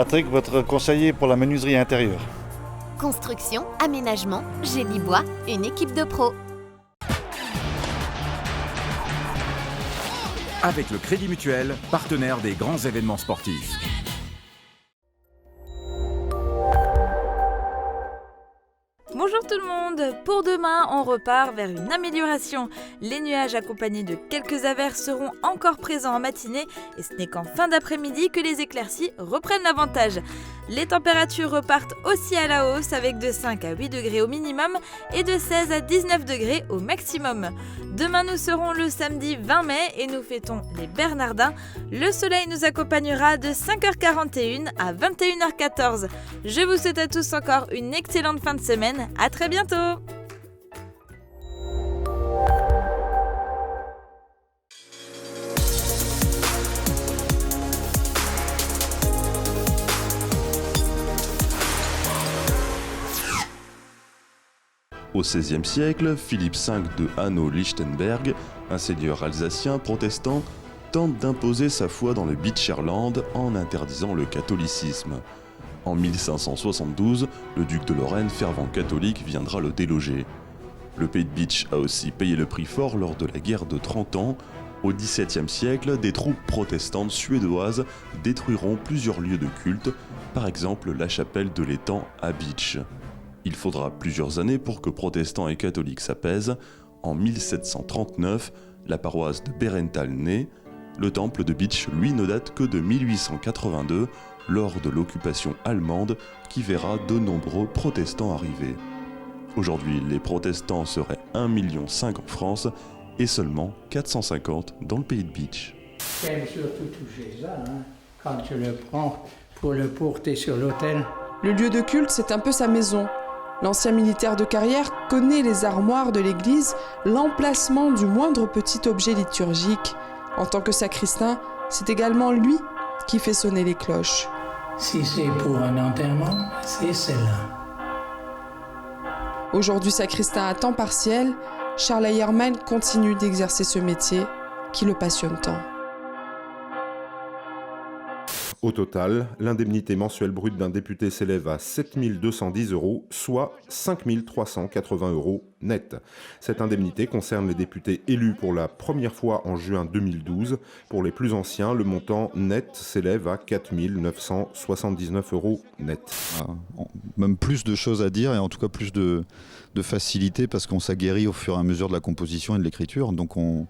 Patrick, votre conseiller pour la menuiserie intérieure. Construction, aménagement, génie bois, une équipe de pros. Avec le Crédit Mutuel, partenaire des grands événements sportifs. Bonjour tout le monde, pour demain on repart vers une amélioration. Les nuages accompagnés de quelques averses seront encore présents en matinée et ce n'est qu'en fin d'après-midi que les éclaircies reprennent l'avantage. Les températures repartent aussi à la hausse avec de 5 à 8 degrés au minimum et de 16 à 19 degrés au maximum. Demain nous serons le samedi 20 mai et nous fêtons les Bernardins. Le soleil nous accompagnera de 5h41 à 21h14. Je vous souhaite à tous encore une excellente fin de semaine. À très bientôt! Au XVIe siècle, Philippe V de Hanau-Lichtenberg, un seigneur alsacien protestant, tente d'imposer sa foi dans le Beecherland en interdisant le catholicisme. En 1572, le duc de Lorraine, fervent catholique, viendra le déloger. Le pays de Bitche a aussi payé le prix fort lors de la guerre de 30 ans. Au XVIIe siècle, des troupes protestantes suédoises détruiront plusieurs lieux de culte, par exemple la chapelle de l'étang à Bitche. Il faudra plusieurs années pour que protestants et catholiques s'apaisent. En 1739, la paroisse de Berenthal naît. Le temple de Bitche, lui, ne date que de 1882, lors de l'occupation allemande, qui verra de nombreux protestants arriver. Aujourd'hui, les protestants seraient 1,5 million en France et seulement 450 dans le pays de Bitche. J'aime surtout toucher ça, quand je le prends pour le porter sur l'autel. Le lieu de culte, c'est un peu sa maison. L'ancien militaire de carrière connaît les armoires de l'église, l'emplacement du moindre petit objet liturgique. En tant que sacristain, c'est également lui qui fait sonner les cloches. Si c'est pour un enterrement, c'est celle-là. Aujourd'hui sacristain à temps partiel, Charles Eyerman continue d'exercer ce métier qui le passionne tant. Au total, l'indemnité mensuelle brute d'un député s'élève à 7 210 €, soit 5 380 € net. Cette indemnité concerne les députés élus pour la première fois en juin 2012. Pour les plus anciens, le montant net s'élève à 4 979 € net. Même plus de choses à dire et en tout cas plus de facilité parce qu'on s'aguerrit au fur et à mesure de la composition et de l'écriture. Donc on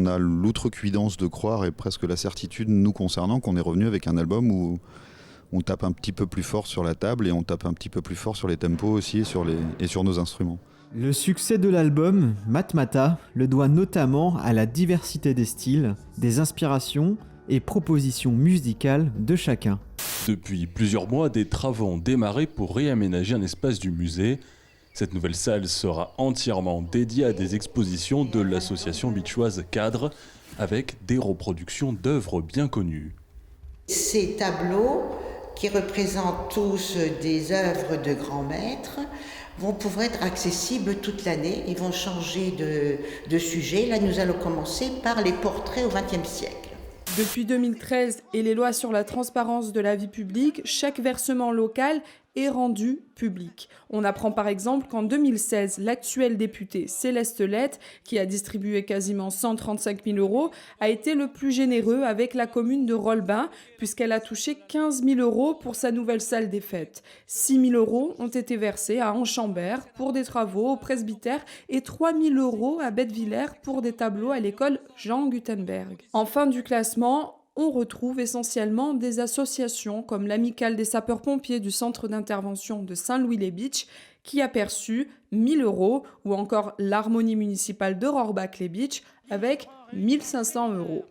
a l'outrecuidance de croire et presque la certitude nous concernant qu'on est revenu avec un album où on tape un petit peu plus fort sur la table et on tape un petit peu plus fort sur les tempos aussi et sur nos instruments. Le succès de l'album, Matmata, le doit notamment à la diversité des styles, des inspirations et propositions musicales de chacun. Depuis plusieurs mois, des travaux ont démarré pour réaménager un espace du musée. Cette nouvelle salle sera entièrement dédiée à des expositions de l'association bitchoise Cadre, avec des reproductions d'œuvres bien connues. Ces tableaux, qui représentent tous des œuvres de grands maîtres, vont pouvoir être accessibles toute l'année. Ils vont changer de sujet. Là, nous allons commencer par les portraits au XXe siècle. Depuis 2013 et les lois sur la transparence de la vie publique, chaque versement local est rendu public. On apprend par exemple qu'en 2016, l'actuel député Céleste Lette, qui a distribué quasiment 135 000 €, a été le plus généreux avec la commune de Rolbin, puisqu'elle a touché 15 000 € pour sa nouvelle salle des fêtes. 6 000 € ont été versés à Anchambert pour des travaux au presbytère et 3 000 € à Bettevillers pour des tableaux à l'école Jean Gutenberg. En fin du classement, on retrouve essentiellement des associations comme l'Amicale des sapeurs-pompiers du centre d'intervention de Saint-Louis-les-Bitches qui a perçu 1 000 € ou encore l'Harmonie municipale de Rohrbach-les-Bitches avec 1 500 €.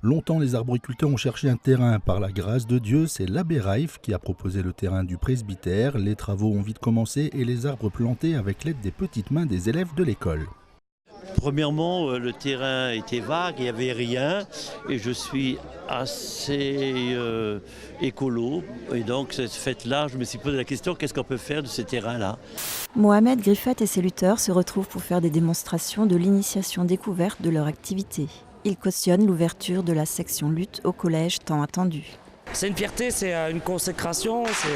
Longtemps, les arboriculteurs ont cherché un terrain. Par la grâce de Dieu, c'est l'abbé Raif qui a proposé le terrain du presbytère. Les travaux ont vite commencé et les arbres plantés avec l'aide des petites mains des élèves de l'école. Premièrement, le terrain était vague, il n'y avait rien et je suis assez écolo et donc cette fête-là, je me suis posé la question, qu'est-ce qu'on peut faire de ces terrains-là ? Mohamed Griffat et ses lutteurs se retrouvent pour faire des démonstrations de l'initiation découverte de leur activité. Il cautionne l'ouverture de la section lutte au collège tant attendue. C'est une fierté, c'est une consécration, c'est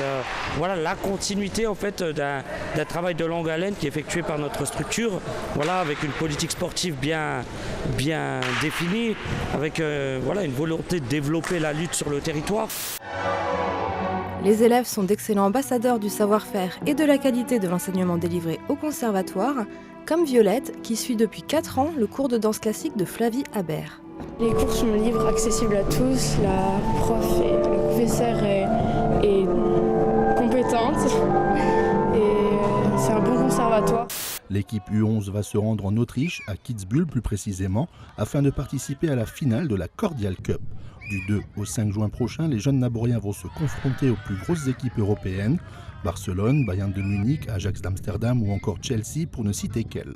la continuité en fait d'un travail de longue haleine qui est effectué par notre structure, avec une politique sportive bien définie, avec une volonté de développer la lutte sur le territoire. Les élèves sont d'excellents ambassadeurs du savoir-faire et de la qualité de l'enseignement délivré au conservatoire, comme Violette qui suit depuis 4 ans le cours de danse classique de Flavie Habert. Les cours sont libres, accessibles à tous, la prof et le professeur est compétente et c'est un bon conservatoire. L'équipe U11 va se rendre en Autriche, à Kitzbühel plus précisément, afin de participer à la finale de la Cordial Cup. Du 2 au 5 juin prochain, les jeunes Naboriens vont se confronter aux plus grosses équipes européennes, Barcelone, Bayern de Munich, Ajax d'Amsterdam ou encore Chelsea pour ne citer qu'elles.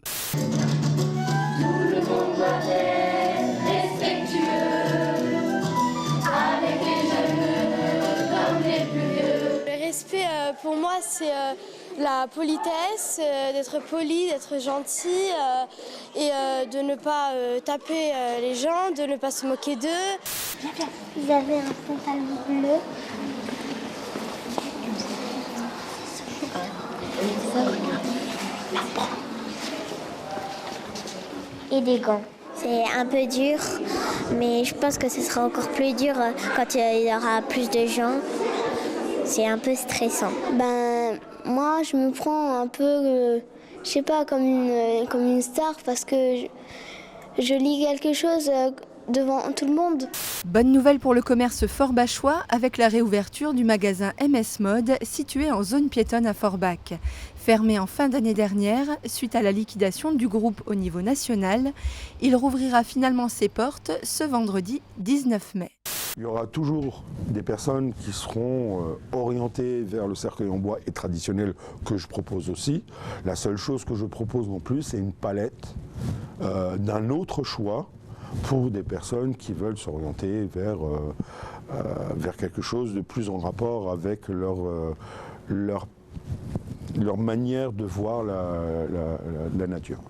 Le respect pour moi c'est la politesse, d'être poli, d'être gentil et de ne pas taper les gens, de ne pas se moquer d'eux. Vous avez un pantalon bleu. Et des gants. C'est un peu dur, mais je pense que ce sera encore plus dur quand il y aura plus de gens. C'est un peu stressant. Moi, je me prends un peu, je sais pas, comme une star parce que je lis quelque chose devant tout le monde. Bonne nouvelle pour le commerce forbachois avec la réouverture du magasin MS Mode situé en zone piétonne à Forbach. Fermé en fin d'année dernière, suite à la liquidation du groupe au niveau national, il rouvrira finalement ses portes ce vendredi 19 mai. Il y aura toujours des personnes qui seront orientées vers le cercueil en bois et traditionnel que je propose aussi. La seule chose que je propose en plus, c'est une palette d'un autre choix pour des personnes qui veulent s'orienter vers quelque chose de plus en rapport avec leur manière de voir la nature.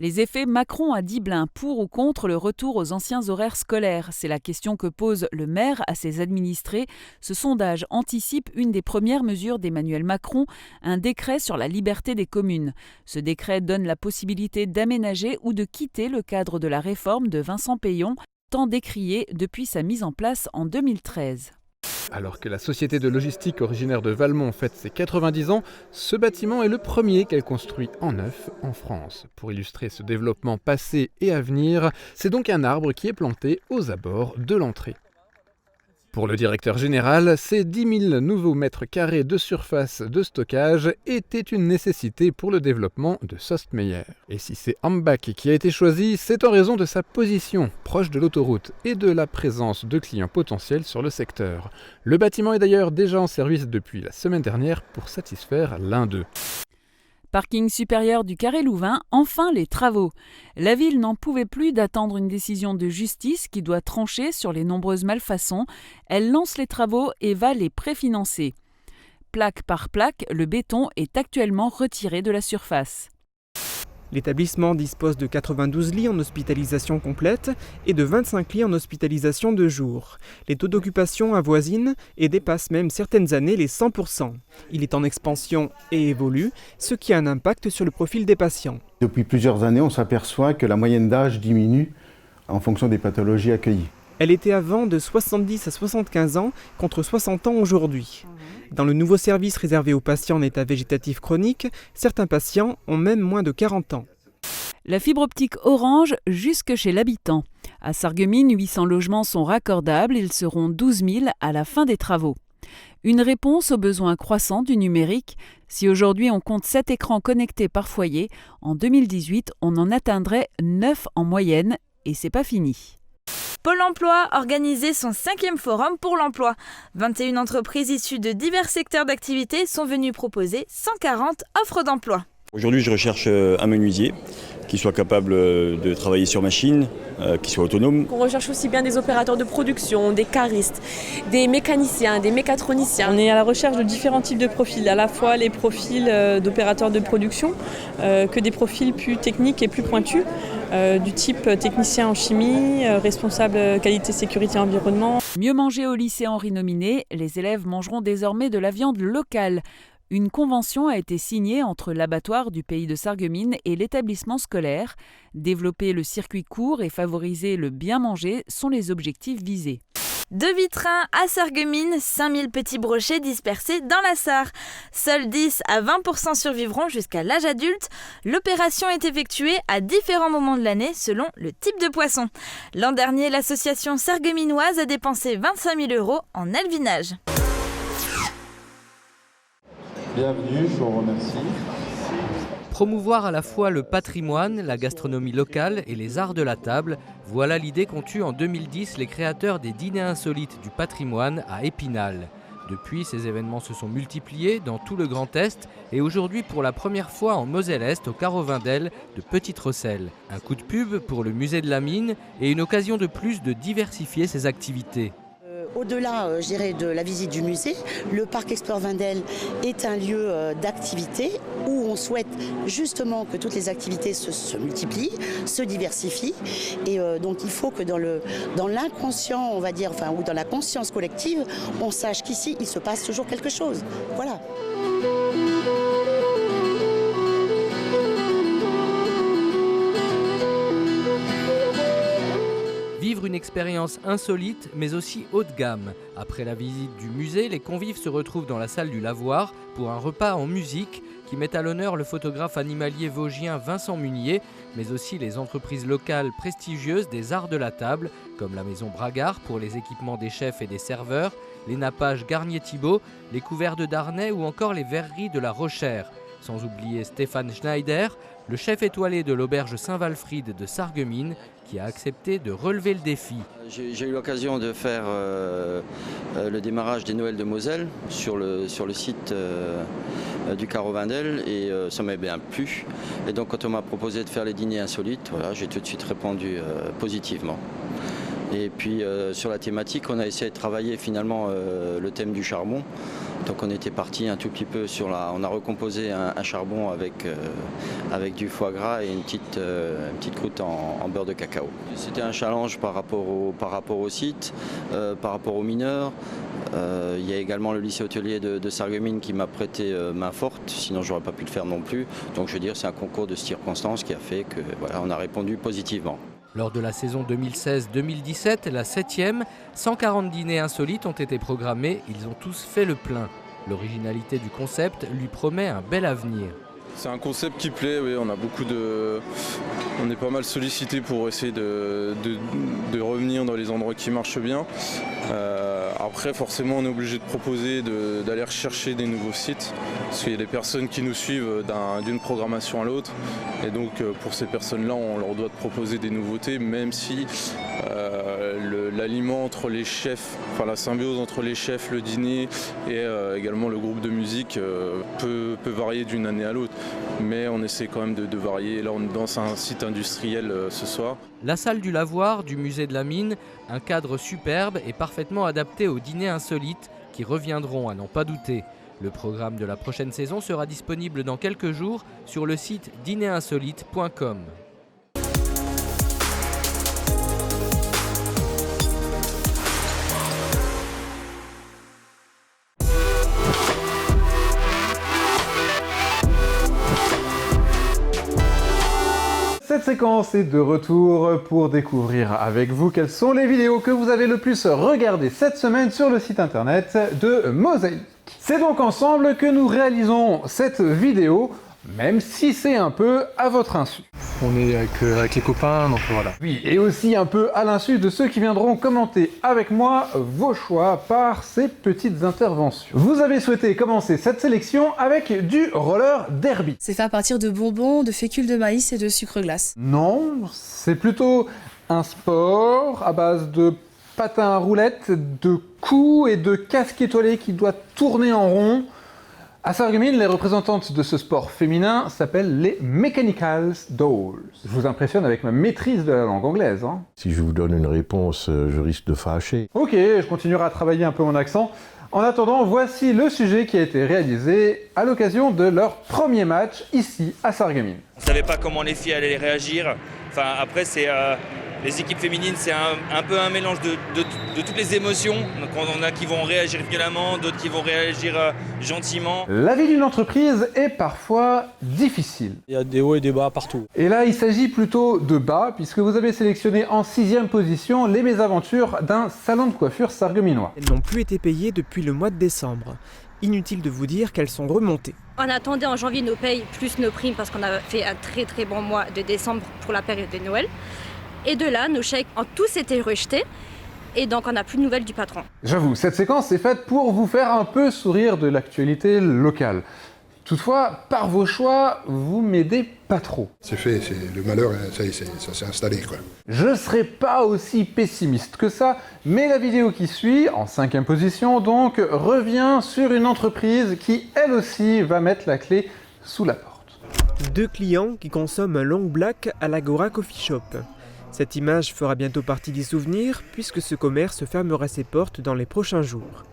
Les effets Macron à Diblin, pour ou contre le retour aux anciens horaires scolaires? C'est la question que pose le maire à ses administrés. Ce sondage anticipe une des premières mesures d'Emmanuel Macron, un décret sur la liberté des communes. Ce décret donne la possibilité d'aménager ou de quitter le cadre de la réforme de Vincent Peillon, tant décrié depuis sa mise en place en 2013. Alors que la société de logistique originaire de Valmont fête ses 90 ans, ce bâtiment est le premier qu'elle construit en neuf en France. Pour illustrer ce développement passé et à venir, c'est donc un arbre qui est planté aux abords de l'entrée. Pour le directeur général, ces 10 000 nouveaux mètres carrés de surface de stockage étaient une nécessité pour le développement de Sostmeyer. Et si c'est Hambach qui a été choisi, c'est en raison de sa position proche de l'autoroute et de la présence de clients potentiels sur le secteur. Le bâtiment est d'ailleurs déjà en service depuis la semaine dernière pour satisfaire l'un d'eux. Parking supérieur du Carré Louvain, enfin les travaux. La ville n'en pouvait plus d'attendre une décision de justice qui doit trancher sur les nombreuses malfaçons. Elle lance les travaux et va les préfinancer. Plaque par plaque, le béton est actuellement retiré de la surface. L'établissement dispose de 92 lits en hospitalisation complète et de 25 lits en hospitalisation de jour. Les taux d'occupation avoisinent et dépassent même certaines années les 100%. Il est en expansion et évolue, ce qui a un impact sur le profil des patients. Depuis plusieurs années, on s'aperçoit que la moyenne d'âge diminue en fonction des pathologies accueillies. Elle était avant de 70 à 75 ans contre 60 ans aujourd'hui. Dans le nouveau service réservé aux patients en état végétatif chronique, certains patients ont même moins de 40 ans. La fibre optique Orange jusque chez l'habitant. À Sarreguemines, 800 logements sont raccordables, ils seront 12 000 à la fin des travaux. Une réponse aux besoins croissants du numérique. Si aujourd'hui on compte 7 écrans connectés par foyer, en 2018 on en atteindrait 9 en moyenne et c'est pas fini. Pôle emploi a organisé son 5e forum pour l'emploi. 21 entreprises issues de divers secteurs d'activité sont venues proposer 140 offres d'emploi. Aujourd'hui, je recherche un menuisier qui soient capables de travailler sur machine, qui soient autonomes. On recherche aussi bien des opérateurs de production, des caristes, des mécaniciens, des mécatroniciens. On est à la recherche de différents types de profils, à la fois les profils d'opérateurs de production que des profils plus techniques et plus pointus, du type technicien en chimie, responsable qualité, sécurité, environnement. Mieux manger au lycée Henri Nominé, les élèves mangeront désormais de la viande locale. Une convention a été signée entre l'abattoir du pays de Sarreguemines et l'établissement scolaire. Développer le circuit court et favoriser le bien manger sont les objectifs visés. De Vitrain à Sarreguemines, 5000 petits brochets dispersés dans la Sarre. Seuls 10 à 20% survivront jusqu'à l'âge adulte. L'opération est effectuée à différents moments de l'année selon le type de poisson. L'an dernier, l'association sarregueminoise a dépensé 25 000 € en alvinage. Bienvenue, je vous remercie. Promouvoir à la fois le patrimoine, la gastronomie locale et les arts de la table, voilà l'idée qu'ont eue en 2010 les créateurs des dîners insolites du patrimoine à Épinal. Depuis, ces événements se sont multipliés dans tout le Grand Est et aujourd'hui pour la première fois en Moselle-Est au Carovindel de Petite-Rosselle. Un coup de pub pour le musée de la mine et une occasion de plus de diversifier ses activités. Au-delà, je dirais, de la visite du musée, le parc Explore Vindel est un lieu d'activité où on souhaite justement que toutes les activités se multiplient, se diversifient. Et donc il faut que dans l'inconscient, on va dire, enfin, ou dans la conscience collective, on sache qu'ici, il se passe toujours quelque chose. Voilà. Vivre une expérience insolite mais aussi haut de gamme. Après la visite du musée, les convives se retrouvent dans la salle du lavoir pour un repas en musique qui met à l'honneur le photographe animalier vosgien Vincent Munier, mais aussi les entreprises locales prestigieuses des arts de la table, comme la maison Bragard pour les équipements des chefs et des serveurs, les nappages Garnier-Thibault, les couverts de Darnay ou encore les verreries de la Rochère. Sans oublier Stéphane Schneider, le chef étoilé de l'auberge Saint-Walfried de Sarreguemines, qui a accepté de relever le défi. J'ai eu l'occasion de faire le démarrage des Noëls de Moselle sur le site du Carovindel et ça m'a bien plu. Et donc quand on m'a proposé de faire les dîners insolites, voilà, j'ai tout de suite répondu positivement. Et puis sur la thématique, on a essayé de travailler finalement le thème du charbon. Donc on était parti un tout petit peu on a recomposé un charbon avec du foie gras et une petite croûte en beurre de cacao. C'était un challenge par rapport au site, par rapport aux mineurs. Il y a également le lycée hôtelier de Sarreguemines qui m'a prêté main forte, sinon j'aurais pas pu le faire non plus. Donc je veux dire, c'est un concours de circonstances qui a fait que voilà, on a répondu positivement. Lors de la saison 2016-2017, la 7e, 140 dîners insolites ont été programmés, ils ont tous fait le plein. L'originalité du concept lui promet un bel avenir. C'est un concept qui plaît, oui, on est pas mal sollicité pour essayer de revenir dans les endroits qui marchent bien. Après, forcément, on est obligé de proposer d'aller rechercher des nouveaux sites, parce qu'il y a des personnes qui nous suivent d'une programmation à l'autre. Et donc, pour ces personnes-là, on leur doit de proposer des nouveautés, même si l'aliment entre les chefs, enfin la symbiose entre les chefs, le dîner et également le groupe de musique peut varier d'une année à l'autre. Mais on essaie quand même de varier. Là, on est dans un site industriel ce soir. La salle du lavoir du musée de la mine, un cadre superbe et parfaitement adapté aux dîners insolites qui reviendront à n'en pas douter. Le programme de la prochaine saison sera disponible dans quelques jours sur le site dînerinsolite.com. Cette séquence est de retour pour découvrir avec vous quelles sont les vidéos que vous avez le plus regardées cette semaine sur le site internet de Mosaïque. C'est donc ensemble que nous réalisons cette vidéo, même si c'est un peu à votre insu. On est avec les copains, donc voilà. Oui, et aussi un peu à l'insu de ceux qui viendront commenter avec moi vos choix par ces petites interventions. Vous avez souhaité commencer cette sélection avec du roller derby. C'est fait à partir de bonbons, de fécule de maïs et de sucre glace. Non, c'est plutôt un sport à base de patins à roulettes, de coups et de casque étoilé qui doit tourner en rond À Sarreguemines, les représentantes de ce sport féminin s'appellent les Mechanicals Dolls. Je vous impressionne avec ma maîtrise de la langue anglaise. Hein. Si je vous donne une réponse, je risque de fâcher. Ok, je continuerai à travailler un peu mon accent. En attendant, voici le sujet qui a été réalisé à l'occasion de leur premier match ici à Sarreguemines. On ne savait pas comment les filles allaient réagir. Enfin, après, les équipes féminines, c'est un peu un mélange de toutes les émotions. Donc, on a qui vont réagir violemment, d'autres qui vont réagir gentiment. La vie d'une entreprise est parfois difficile. Il y a des hauts et des bas partout. Et là, il s'agit plutôt de bas, puisque vous avez sélectionné en 6e position les mésaventures d'un salon de coiffure sarregueminois. Elles n'ont plus été payées depuis le mois de décembre. Inutile de vous dire qu'elles sont remontées. On attendait en janvier nos payes plus nos primes parce qu'on a fait un très bon mois de décembre pour la période de Noël. Et de là, nos chèques ont tous été rejetés et donc on n'a plus de nouvelles du patron. J'avoue, cette séquence est faite pour vous faire un peu sourire de l'actualité locale. Toutefois, par vos choix, vous m'aidez pas trop. C'est fait, le malheur, ça s'est installé, quoi. Je serai pas aussi pessimiste que ça, mais la vidéo qui suit, en 5e position donc, revient sur une entreprise qui, elle aussi, va mettre la clé sous la porte. 2 clients qui consomment un long black à l'Agora Coffee Shop. Cette image fera bientôt partie des souvenirs, puisque ce commerce fermera ses portes dans les prochains jours.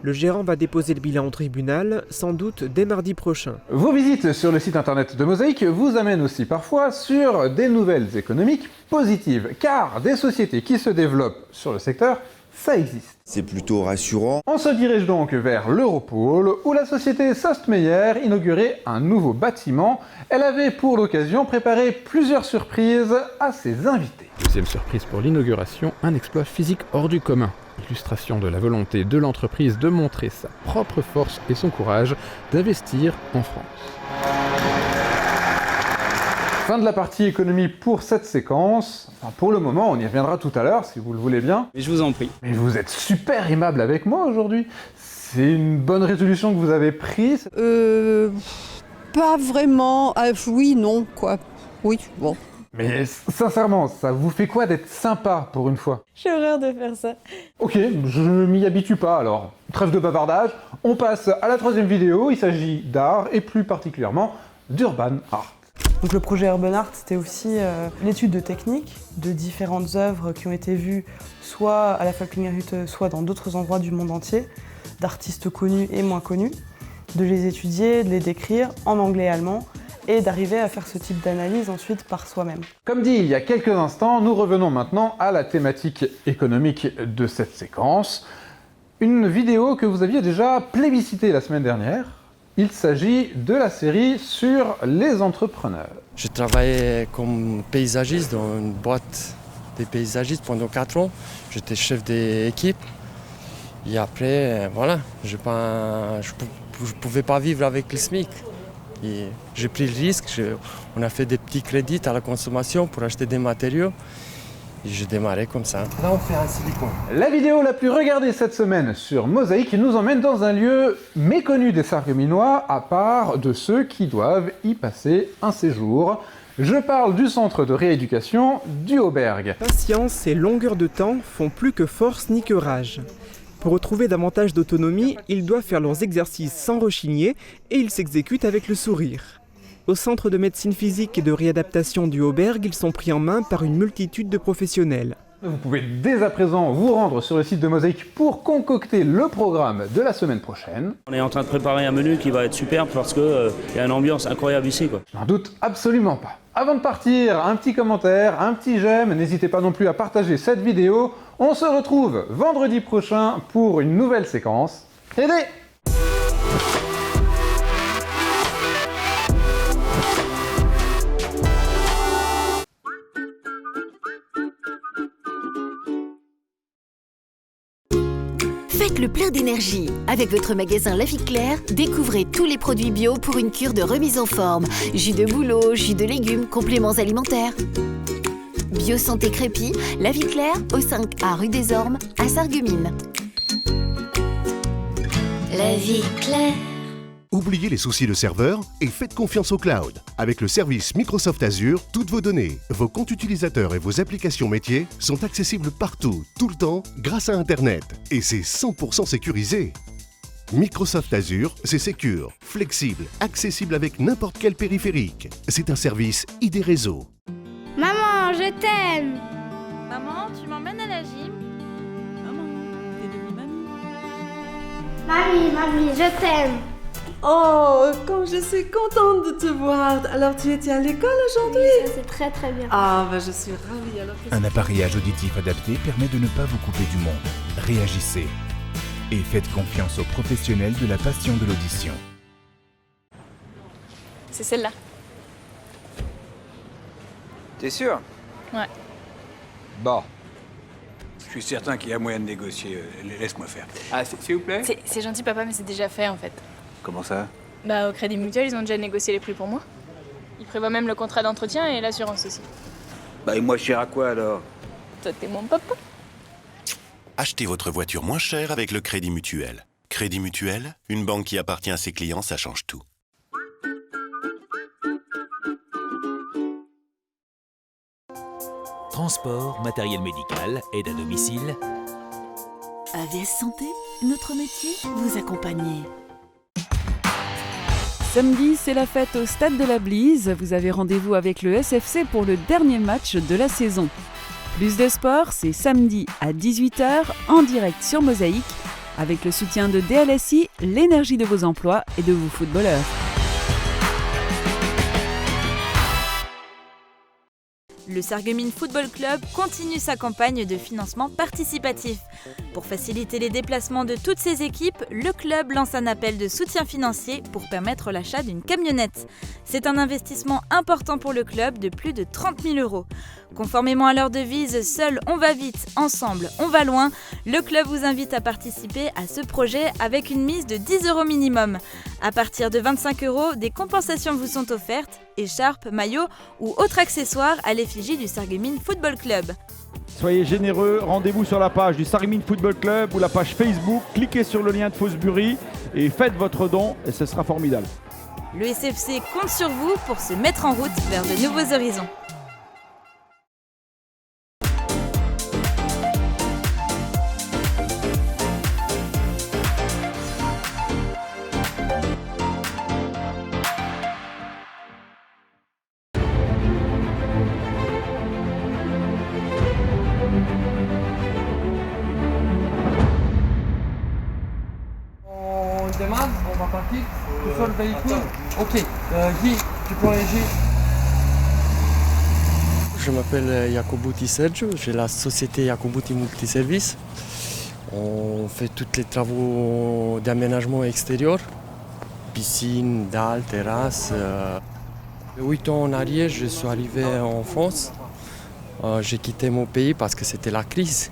Le gérant va déposer le bilan au tribunal, sans doute dès mardi prochain. Vos visites sur le site internet de Mosaïque vous amènent aussi parfois sur des nouvelles économiques positives, car des sociétés qui se développent sur le secteur, ça existe. C'est plutôt rassurant. On se dirige donc vers l'Europole, où la société Sostmeyer inaugurait un nouveau bâtiment. Elle avait pour l'occasion préparé plusieurs surprises à ses invités. Deuxième surprise pour l'inauguration, un exploit physique hors du commun. Illustration de la volonté de l'entreprise de montrer sa propre force et son courage d'investir en France. Fin de la partie économie pour cette séquence. Enfin, pour le moment, on y reviendra tout à l'heure, si vous le voulez bien. Mais je vous en prie. Mais vous êtes super aimable avec moi aujourd'hui. C'est une bonne résolution que vous avez prise. Pas vraiment. Oui, non, quoi. Oui, bon. Mais sincèrement, ça vous fait quoi d'être sympa pour une fois? J'ai horreur de faire ça. Ok, je m'y habitue pas alors. Trêve de bavardage, on passe à la 3e vidéo. Il s'agit d'art et plus particulièrement d'urban art. Donc le projet Urban Art, c'était aussi l'étude de techniques de différentes œuvres qui ont été vues soit à la Falkenberghütte, soit dans d'autres endroits du monde entier, d'artistes connus et moins connus, de les étudier, de les décrire en anglais et allemand, et d'arriver à faire ce type d'analyse ensuite par soi-même. Comme dit il y a quelques instants, nous revenons maintenant à la thématique économique de cette séquence. Une vidéo que vous aviez déjà plébiscitée la semaine dernière. Il s'agit de la série sur les entrepreneurs. Je travaillais comme paysagiste dans une boîte des paysagistes pendant 4 ans. J'étais chef d'équipe. Et après, voilà, je ne pouvais pas vivre avec le SMIC. Et j'ai pris le risque, on a fait des petits crédits à la consommation pour acheter des matériaux. Et j'ai démarré comme ça. Là, on fait un silicone. La vidéo la plus regardée cette semaine sur Mosaïque nous emmène dans un lieu méconnu des Sarregueminois, à part de ceux qui doivent y passer un séjour. Je parle du centre de rééducation du Auberg. Patience et longueur de temps font plus que force ni que rage. Pour retrouver davantage d'autonomie, ils doivent faire leurs exercices sans rechigner et ils s'exécutent avec le sourire. Au centre de médecine physique et de réadaptation du Auberg, ils sont pris en main par une multitude de professionnels. Vous pouvez dès à présent vous rendre sur le site de Mosaïque pour concocter le programme de la semaine prochaine. On est en train de préparer un menu qui va être superbe parce qu'il y a une ambiance incroyable ici, quoi. Je n'en doute absolument pas. Avant de partir, un petit commentaire, un petit j'aime, n'hésitez pas non plus à partager cette vidéo. On se retrouve vendredi prochain pour une nouvelle séquence. Aidez! Faites le plein d'énergie. Avec votre magasin La Vie Claire, découvrez tous les produits bio pour une cure de remise en forme. Jus de bouleau, jus de légumes, compléments alimentaires. Bio Santé Crépy, La Vie Claire, au 5A rue des Ormes, à Sarreguemines. La Vie Claire. Oubliez les soucis de serveur et faites confiance au cloud. Avec le service Microsoft Azure, toutes vos données, vos comptes utilisateurs et vos applications métiers sont accessibles partout, tout le temps, grâce à Internet. Et c'est 100% sécurisé. Microsoft Azure, c'est sécure, flexible, accessible avec n'importe quel périphérique. C'est un service ID Réseau. Maman, je t'aime. Maman, tu m'emmènes à la gym? Maman, t'es devenue mamie. Mamie, je t'aime. Oh, comme je suis contente de te voir. Alors tu étais à l'école aujourd'hui? Oui, ça c'est très très bien. Ah, bah je suis ravie. Alors, un appareillage auditif adapté permet de ne pas vous couper du monde. Réagissez et faites confiance aux professionnels de la passion de l'audition. C'est celle-là. T'es sûr? Ouais. Bon. Je suis certain qu'il y a moyen de négocier. Laisse-moi faire. Ah, s'il vous plaît? C'est gentil papa, mais c'est déjà fait en fait. Comment ça? Bah au Crédit Mutuel, ils ont déjà négocié les prix pour moi. Ils prévoient même le contrat d'entretien et l'assurance aussi. Bah et moi je sers à quoi alors? Toi t'es mon papa. Achetez votre voiture moins chère avec le Crédit Mutuel. Crédit Mutuel, une banque qui appartient à ses clients, ça change tout. Transport, matériel médical, aide à domicile. AVS Santé, notre métier, vous accompagner. Samedi, c'est la fête au Stade de la Blise. Vous avez rendez-vous avec le SFC pour le dernier match de la saison. Plus de sport, c'est samedi à 18h en direct sur Mosaïque avec le soutien de DLSI, l'énergie de vos emplois et de vos footballeurs. Le Sarreguemines Football Club continue sa campagne de financement participatif. Pour faciliter les déplacements de toutes ses équipes, le club lance un appel de soutien financier pour permettre l'achat d'une camionnette. C'est un investissement important pour le club de plus de 30 000 €. Conformément à leur devise « Seul on va vite, ensemble on va loin », le club vous invite à participer à ce projet avec une mise de 10 € minimum. À partir de 25 €, des compensations vous sont offertes, écharpes, maillots ou autres accessoires à l'effigie du Sarreguemines Football Club. Soyez généreux, rendez-vous sur la page du Sarreguemines Football Club ou la page Facebook, cliquez sur le lien de Fosbury et faites votre don et ce sera formidable. Le SFC compte sur vous pour se mettre en route vers de nouveaux horizons. On démarre, on va partir. Tu sors le véhicule. Ok, J, tu prends les J. Je m'appelle Jacobouti Sergio, j'ai la société Jacobouti Multiservice. On fait tous les travaux d'aménagement extérieur, piscine, dalles, terrasse. 8 ans en arrière, je suis arrivé en France. J'ai quitté mon pays parce que c'était la crise,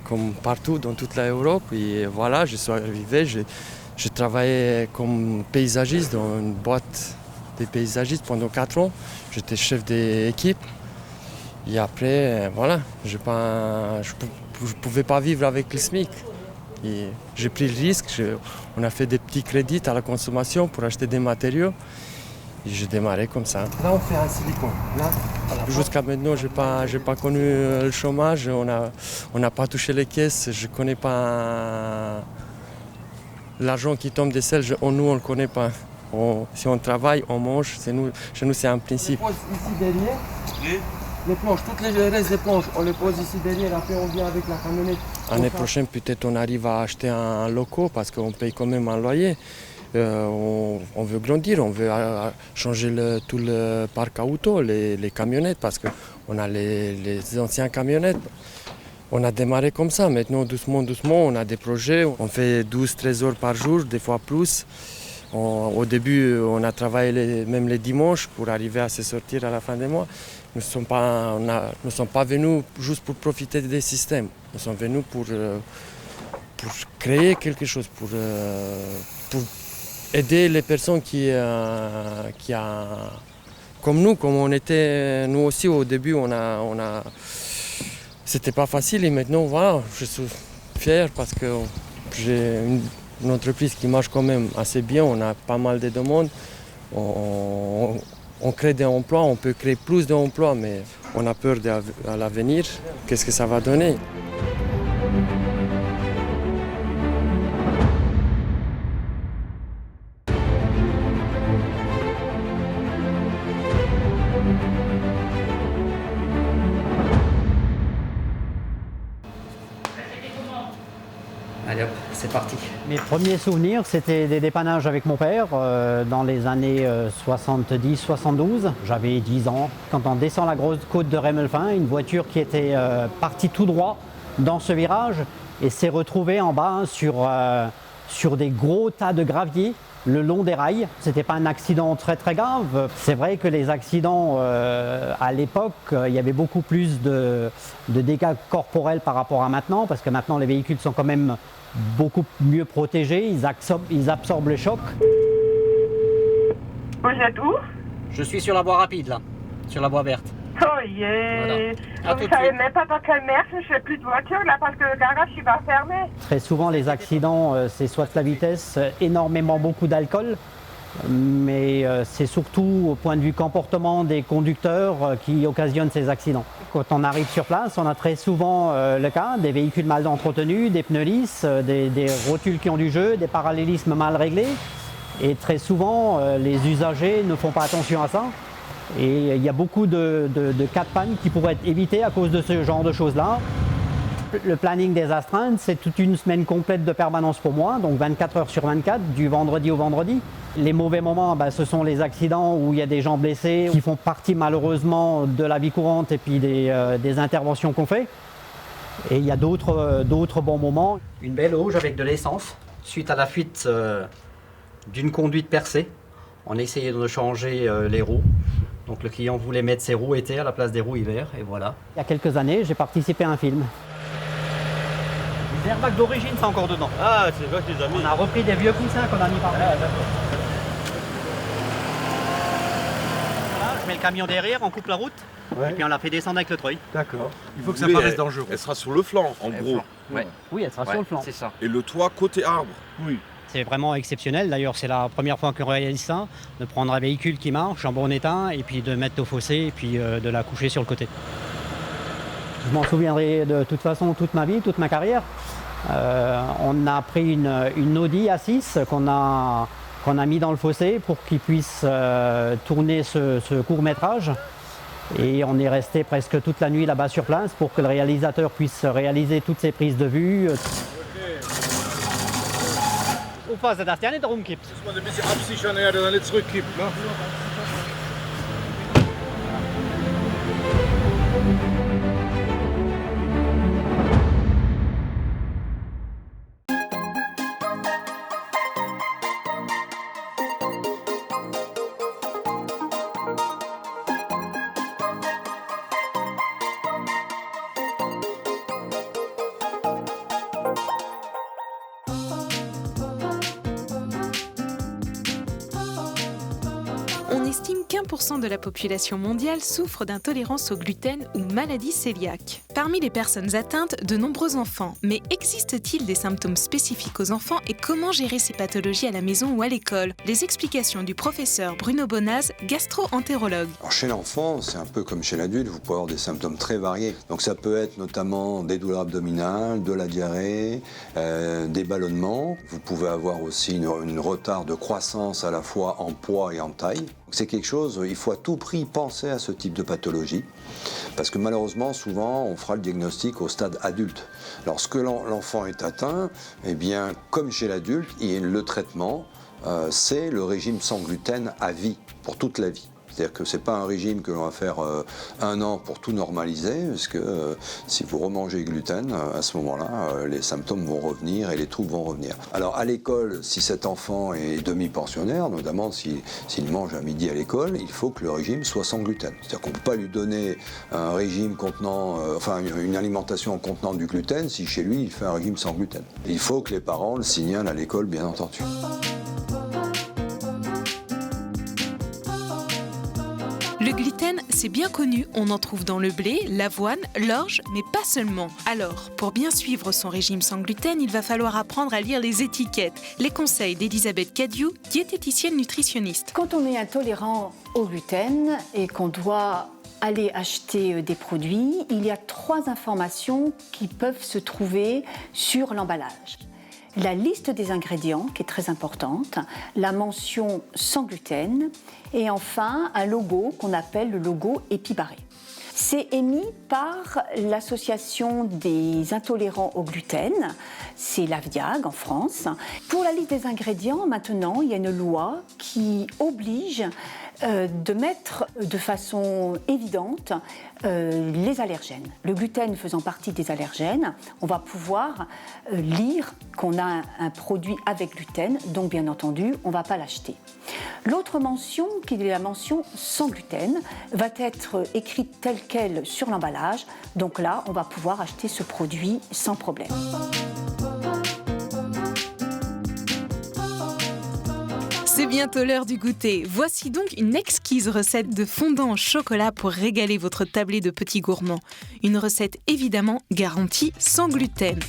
comme partout dans toute l'Europe. Et voilà, je suis arrivé, je travaillais comme paysagiste dans une boîte de paysagistes pendant 4 ans. J'étais chef d'équipe. Et après, voilà, je ne pouvais pas vivre avec le SMIC. Et j'ai pris le risque, on a fait des petits crédits à la consommation pour acheter des matériaux. Et j'ai démarré comme ça. Là, on fait un silicone. Jusqu'à maintenant, je n'ai pas connu le chômage, on n'a pas touché les caisses, je ne connais pas l'argent qui tombe des selles, nous, on ne le connaît pas. Si on travaille, on mange, chez nous, c'est un principe. On pose ici derrière. Les planches, toutes les restes des planches, on les pose ici derrière, après on vient avec la camionnette. L'année prochaine, peut-être on arrive à acheter un local parce qu'on paye quand même un loyer. On veut grandir, on veut changer tout le parc auto, les camionnettes, parce qu'on a les anciennes camionnettes. On a démarré comme ça, maintenant doucement, on a des projets, on fait 12-13 heures par jour, des fois plus. Au début, on a travaillé même les dimanches pour arriver à se sortir à la fin du mois. Nous ne sommes pas venus juste pour profiter des systèmes. Nous sommes venus pour créer quelque chose, pour aider les personnes comme nous, comme on était nous aussi au début. C'était pas facile et maintenant voilà, je suis fier parce que j'ai une entreprise qui marche quand même assez bien. On a pas mal de demandes. On crée des emplois, on peut créer plus d'emplois, mais on a peur à l'avenir. Qu'est-ce que ça va donner? c'est parti. Mes premiers souvenirs, c'était des dépannages avec mon père dans les années 70-72. J'avais 10 ans. Quand on descend la grosse côte de Rémelfin, une voiture qui était partie tout droit dans ce virage et s'est retrouvée en bas sur des gros tas de gravier le long des rails. C'était pas un accident très très grave. C'est vrai que les accidents à l'époque, il y avait beaucoup plus de dégâts corporels par rapport à maintenant, parce que maintenant les véhicules sont quand même beaucoup mieux protégés, ils absorbent le choc. Vous êtes où? Je suis sur la voie rapide là, sur la voie verte. Oh yeah. Voilà. Vous savez même pas dans quelle mer je fais plus de voiture là parce que le garage il va fermer. Très souvent les accidents, c'est soit la vitesse, énormément beaucoup d'alcool, mais c'est surtout au point de vue comportement des conducteurs qui occasionnent ces accidents. Quand on arrive sur place, on a très souvent le cas des véhicules mal entretenus, des pneus lisses, des rotules qui ont du jeu, des parallélismes mal réglés. Et très souvent, les usagers ne font pas attention à ça. Et il y a beaucoup de cas de panne qui pourraient être évités à cause de ce genre de choses-là. Le planning des astreintes, c'est toute une semaine complète de permanence pour moi, donc 24 heures sur 24, du vendredi au vendredi. Les mauvais moments, ce sont les accidents où il y a des gens blessés, qui font partie malheureusement de la vie courante et puis des interventions qu'on fait. Et il y a d'autres bons moments. Une belle auge avec de l'essence, suite à la fuite d'une conduite percée. On a essayé de changer les roues. Donc le client voulait mettre ses roues été à la place des roues hiver, et voilà. Il y a quelques années, j'ai participé à un film. Les airbags d'origine, c'est encore dedans. Ah, c'est vrai que les amis. On a repris des vieux coussins qu'on a mis par là. Voilà, je mets le camion derrière, on coupe la route, et puis on la fait descendre avec le treuil. D'accord. Il faut que ça paraisse dangereux. Elle sera sur le flanc, en gros. Oui, elle sera sur le flanc. C'est ça. Et le toit côté arbre. Oui. C'est vraiment exceptionnel, d'ailleurs c'est la première fois qu'on réalise ça, de prendre un véhicule qui marche en bon état et puis de mettre au fossé et puis de la coucher sur le côté. Je m'en souviendrai de toute façon toute ma vie, toute ma carrière. On a pris une Audi A6 qu'on a mis dans le fossé pour qu'il puisse tourner ce court-métrage. Et on est resté presque toute la nuit là-bas sur place pour que le réalisateur puisse réaliser toutes ses prises de vue. Aufpassen, dass der nicht rumkippt. Das muss man ein bisschen absichern, dass er nicht zurückkippt. Ne? On estime qu'1% de la population mondiale souffre d'intolérance au gluten ou maladie cœliaque. Parmi les personnes atteintes, de nombreux enfants. Mais existe-t-il des symptômes spécifiques aux enfants et comment gérer ces pathologies à la maison ou à l'école? Les explications du professeur Bruno Bonaz, gastro-entérologue. Chez l'enfant, c'est un peu comme chez l'adulte, vous pouvez avoir des symptômes très variés. Donc ça peut être notamment des douleurs abdominales, de la diarrhée, des ballonnements. Vous pouvez avoir aussi une retard de croissance à la fois en poids et en taille. C'est quelque chose, il faut à tout prix penser à ce type de pathologie, parce que malheureusement, souvent, on fera le diagnostic au stade adulte. Lorsque l'enfant est atteint, eh bien, comme chez l'adulte, le traitement, c'est le régime sans gluten à vie, pour toute la vie. C'est-à-dire que ce n'est pas un régime que l'on va faire 1 an pour tout normaliser, parce que si vous remangez gluten, à ce moment-là, les symptômes vont revenir et les troubles vont revenir. Alors à l'école, si cet enfant est demi-pensionnaire, notamment s'il mange à midi à l'école, il faut que le régime soit sans gluten. C'est-à-dire qu'on ne peut pas lui donner un régime contenant, une alimentation contenant du gluten si chez lui il fait un régime sans gluten. Il faut que les parents le signalent à l'école, bien entendu. Le gluten, c'est bien connu, on en trouve dans le blé, l'avoine, l'orge, mais pas seulement. Alors, pour bien suivre son régime sans gluten, il va falloir apprendre à lire les étiquettes. Les conseils d'Elisabeth Cadiou, diététicienne nutritionniste. Quand on est intolérant au gluten et qu'on doit aller acheter des produits, il y a 3 informations qui peuvent se trouver sur l'emballage. La liste des ingrédients, qui est très importante, la mention sans gluten, et enfin un logo qu'on appelle le logo épibarré. C'est émis par l'association des intolérants au gluten, c'est l'AVDIAG en France. Pour la liste des ingrédients, maintenant, il y a une loi qui oblige de mettre de façon évidente les allergènes. Le gluten faisant partie des allergènes, on va pouvoir lire qu'on a un produit avec gluten, donc bien entendu, on ne va pas l'acheter. L'autre mention, qui est la mention sans gluten, va être écrite telle quelle sur l'emballage, donc là, on va pouvoir acheter ce produit sans problème. C'est bientôt l'heure du goûter. Voici donc une exquise recette de fondant au chocolat pour régaler votre tablée de petits gourmands. Une recette évidemment garantie sans gluten.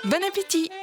Bon appétit!